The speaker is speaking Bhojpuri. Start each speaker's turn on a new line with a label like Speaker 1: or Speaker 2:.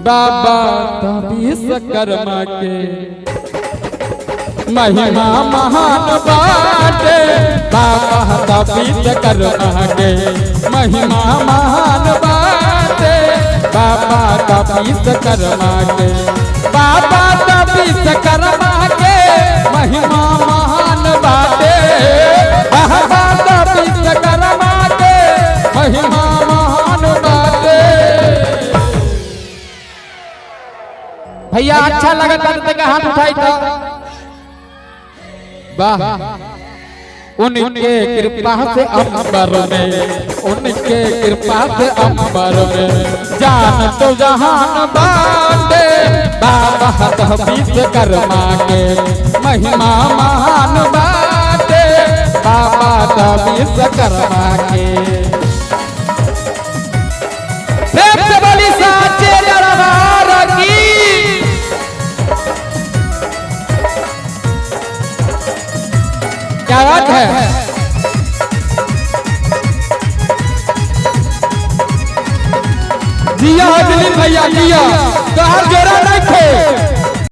Speaker 1: बाबा विश्वकर्मा के महिमा महान बाटे। बाबा विश्वकर्मा के महिमा महान बाटे। बाबा विश्वकर्मा के बाबा विश्वकर्मा के महिमा महान बाटे। बाबा विश्वकर्मा के महिमा महान बाटे। भैया अच्छा लगा करते का हाथ उठाई तो वाह। उनके कृपा से अंबर में, उनके कृपा से अंबर में जान तो जहान बाटे। बाबा विश्वकर्मा के महिमा महान बाटे। बाबा विश्वकर्मा के प्रेम से बोली साचे दरबार की। क्या बात है। जिया दिलीप भैया जिया तो हर जोड़ा नहीं थे।